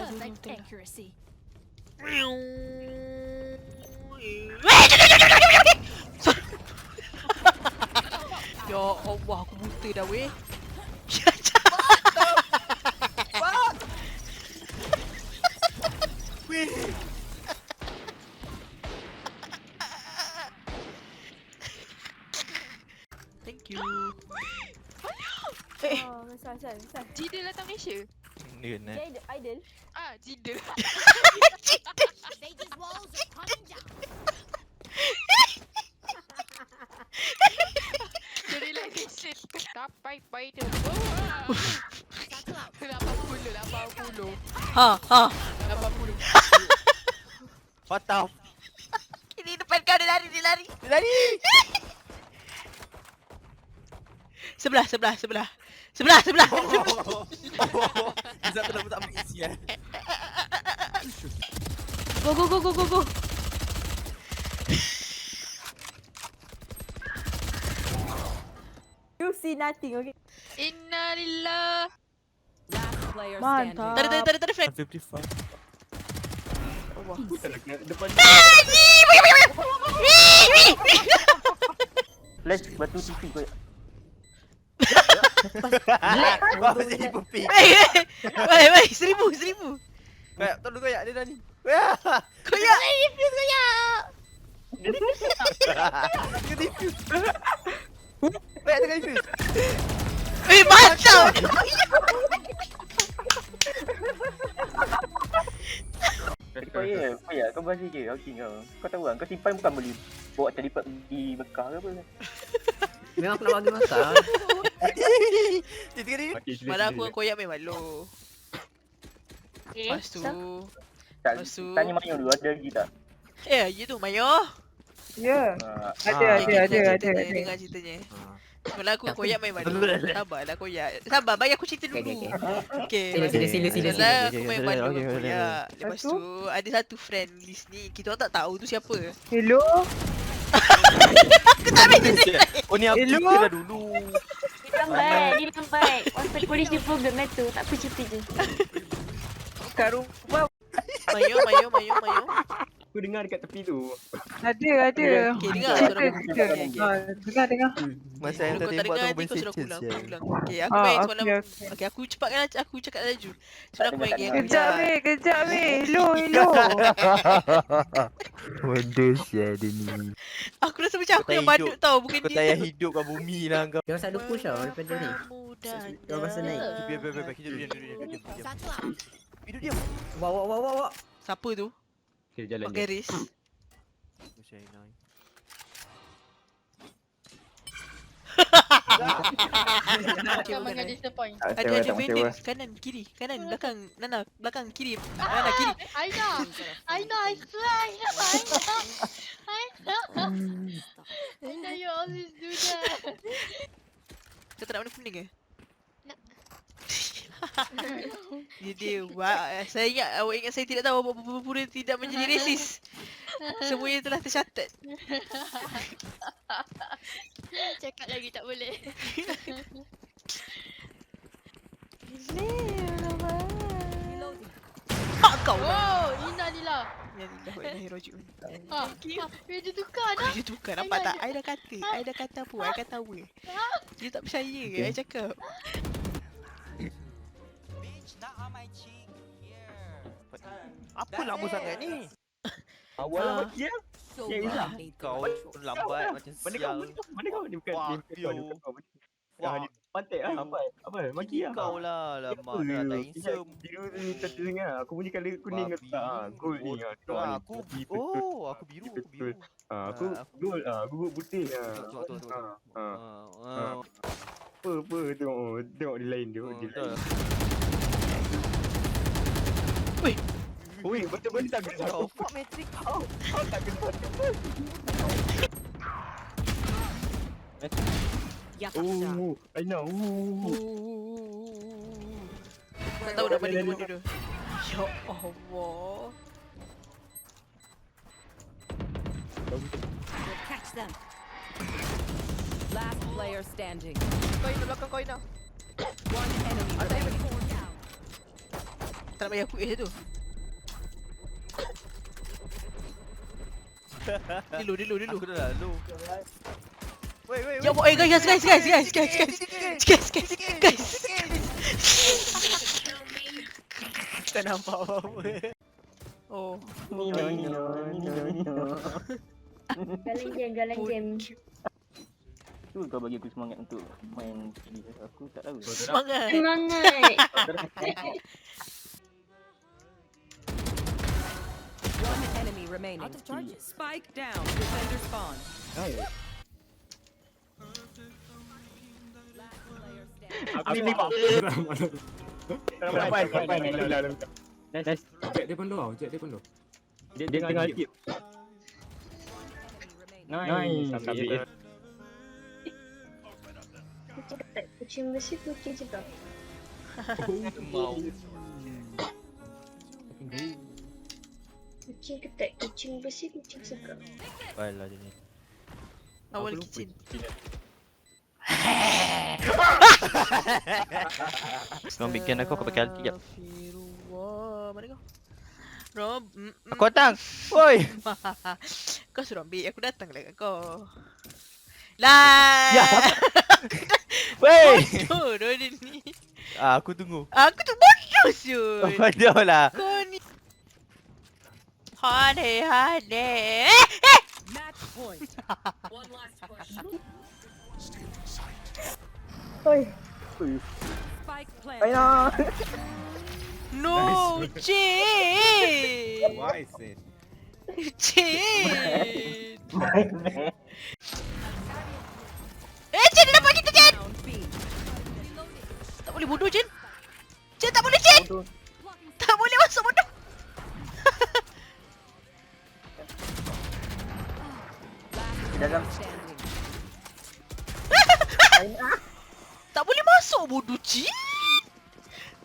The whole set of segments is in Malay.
Perfect accuracy. Ya Allah, aku buta dah weh. Thank you. Oh, misal. Jida datang Malaysia? Dia idol. Ah, Jida. Sage's walls are coming down. Jadi Malaysia. Tapai pai tu. Satchel out. 80. Ha. 80. What the f- Ini depan kau, dia lari. Dia lari! Sebelah. Bisa aku tak ambil isi lah. Go. You see nothing, okay? Innalillah. Last player Mantap. standing. Tadi friend. 55. Depan flash batu TV kau. Kau jadi pepik. Wei, 1000. Kayak tolong kayak dia dah ni. Koyak. Dia defuse. Kayak tengah defuse. Mantap. Kau bagi je outing kau. Kau tahu kan kau simpan bukan boleh bawa teleport pergi Mekah ke apa. Memang aku nak bagi makan. Dia tengah ni. Malah aku dengan koyak main malu. Lepas tu. Tanya Mayu dulu ada lagi tak? Ya tu Mayo. Ya. Ada. Dengar ceritanya. Malah aku koyak main malu. Sabarlah koyak. Sabar, bagi aku cerita dulu. Okay. Sila. Malah aku main malu dengan koyak. Lepas tu ada satu friend list ni. Kita orang tak tahu tu siapa. Hello. Aku tak ambil cerita. Oh ni aku cerita dah dulu. Dia lambat. Pasal polis dia program dah tu. Tak apa cerita je. Kat rumah Mayo. Aku dengar dekat tepi tu. ada. Okay, dengar suara aku. Dengar. Masa yang Kalau kau tak tadi dengar tu nanti kau suruh message aku je. ulang. Okay, aku main semalam. Okay. Okay, aku cepatkan aku cakap laju. Semalam aku main game. Kejap weh. Hello. Bodoh sia dia ni. Aku rasa macam aku yang badut tau, bukan Kau dia. tak payah hidup kat bumi lah kau. Dia rasa ada push tau daripada ni. Kau rasa naik. Biar. Kita duduk diam. Satchel out. Duduk diam. Wah. Siapa tu? Kira jalan Pakai ris. Jangan menjadi disappoint. Ada vendor kanan kiri belakang Nana belakang kiri Nana kiri. Aina, I swear, Aina, you always do that. Kau tak nak warna kuning ke? Dia saya ingat saya tidak tahu apa berpura tidak menjadi resis. Semuanya telah tercatat. Cakap lagi tak boleh. Hak kau. Oh, innalillah. Ya Allah wa inna ilaihi raji'un. Dia tukar dah. Dia tukar nampak tak? I dah kata apa? I kata apa? Dia tak percaya ke? I cakap. Apa lama sangat ni? Awal lah bagi ya. Kau lambat macam sial. Mana kau? Dia bukan Fuck you. Pantai ah apa? Bagi ah. Kau lah lama dah tak insem. Biru ni tadi dengar. Aku punya colour kuning ke tak? Gold ni ah. Aku biru. Aku gold aku putih Apa tengok di lain dia. Oi, betul-betul tak kena satu. Fuck matrix. Tak kena satu. I know. Tak tahu nak balik mana tu. Ya Allah. Catch them. Last player standing. Kau ini belakang kau ini. One enemy remaining. Tak nak bagi aku tu. Dia low. Aku dah lalu. Wait. Ya Allah, guys. Tak nampak apa-apa. Oh. Galang jam. Tu kau bagi aku semangat untuk main ni. Aku tak tahu. Semangat. Semangat. One enemy remaining. Out of charges. Spike down. Defender spawn. Aku ni pak. Nice. Dia pun low. Dia tengah tip. Nice. Kucing besi, kucing cekak. Mau. Kucing ketat, kucing besi, kucing cekak. Baiklah dia ni. Awal kitchen. Kau bikin aku pakai ulti jap. Astagfirullah. Mana kau? Rob. Aku datang. Woi. Kau suruh ambil, aku datang lah kat kau. Lah. Ya. Wei. Bodoh dia ni. Aku tunggu. Aku tu bodoh siul. Bodoh lah. Kau ni. Hade. Match point. One last question. Oi. Spike planted. Aina. No, Jin. Why is it? Jin. Jin dia dapat kita Jin. Down B. Tak boleh bodoh Jin. Jin tak boleh Jin. Tak boleh masuk bodoh. Dalam. Standing. Tak boleh masuk bodoh Jin.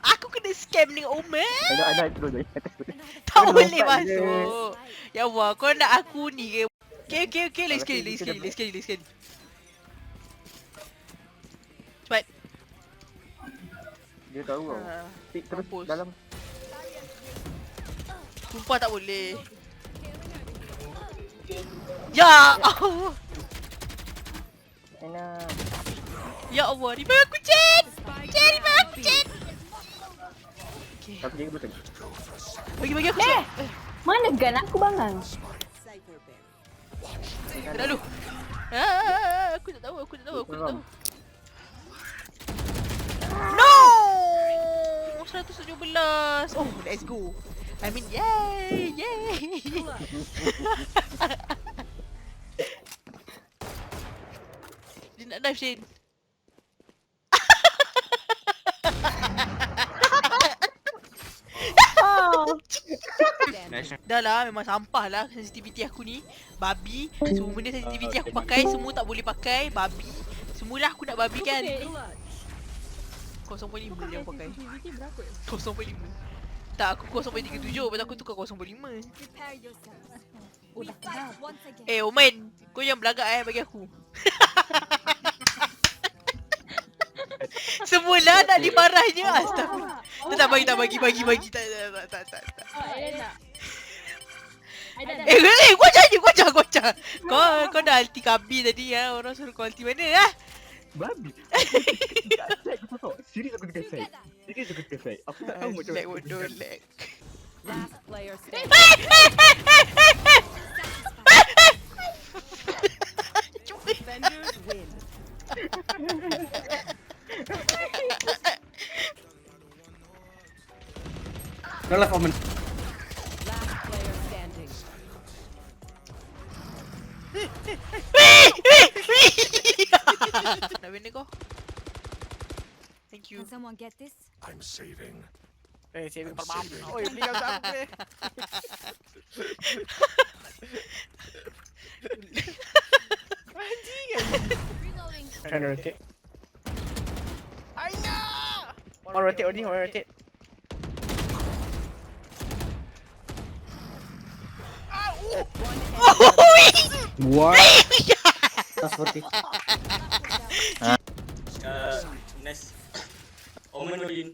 Aku kena scam dengan Omen. Ada terus. Tak Kau boleh lompat je. masuk. Ya Allah, kau nak aku ni ke? Okay, lagi sekali. Cepat. Dia tahu tau. Tik terus mampus. dalam. Sumpah tak boleh. Ya Allah. Aina. Ya Allah, revive aku Jen. Jen, revive aku Jen. Tapi dia betul. Bagi aku shot. Mana gun aku bangang? Kena dulu. Aku tak tahu. No! 117. Oh, let's go. I mean, yay. Dia nak dive, Shane. Dah lah, memang sampah lah sensitivity aku ni. Babi. Semua benda sensitivity aku pakai, semua tak boleh pakai. Babi. Semualah aku nak babi kan. 0.5 yang pakai. 0.5. Tak, aku 0.37. Lepas aku tukar 0.5. Prepare yourself. We fight once again. Omen, kau jangan belagak bagi aku. Semula nak dimarahnya. Astagfirullah. Tak bagi. Tak. Kau jangan. Kau dah ulti kabi tadi ya. Orang suruh kau ulti mana ya? Babi. Serius aku dekat side. Aku tak tahu macam Lag bodoh lag. Last player standing. Defenders win. Kalah komen. Last player standing. Nak benda kau? Thank you. Can someone get this? Saving perbam. Oi, beli kau siapa? Reloading. Trying to rotate. Aina! One rotate. What? Tas 40. Nice. Omen Odin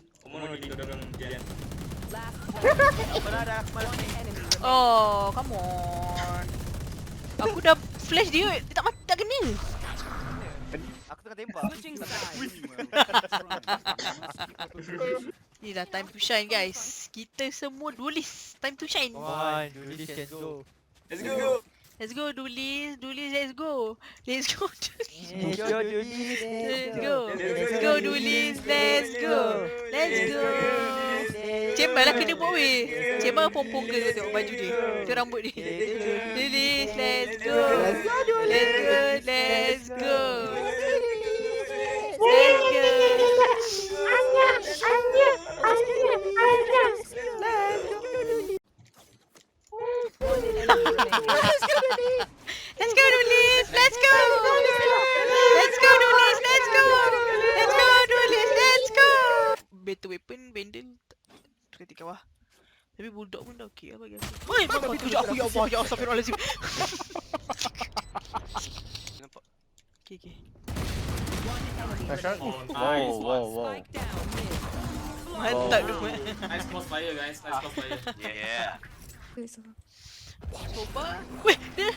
dorang jalan. Last player. One enemy remaining. Oh, come on. Aku dah flash dia, dia tak kena. Aku tengah tembak. Switching sides. Ni dah time to shine guys. Kita semua duelist. Time to shine. One, do this and go. Let's go. Let's go duelist. Duelist, let's go. Let's go duelist. Let's go do this. Let's go. Let's go duelist. Let's go. Let's go. Cemba lah kena buat weh. Cemba pompong ke tengok baju dia. Tengok rambut dia. Duelist, let's go. Let's go. Let's go. Let's go. Let's go duelist. Let's go. Let's go duelist. Let's go. Let's go duelist. Let's go. Better weapon bendel. Ketika bawah. Tapi bulldog pun dah okey lah bagi aku. Woi, mama tujuh aku ya Allah, ya astagfirullahalazim. Nampak. Okey. Wow. Spike down mid. Mantap tu. Nice crossfire guys, nice crossfire. Yeah. Coba. Weh, dia.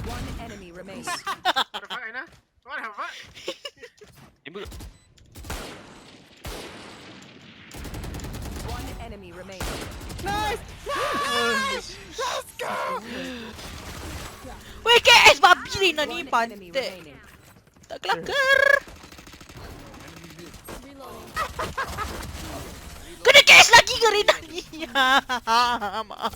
One enemy remaining. What the fuck, Aina? What the fuck? One enemy remaining. Weh, KS babi Rina ni One enemy pantai. remaining. Tak kelakar. Kena KS lagi ke Rina ni? Maaf.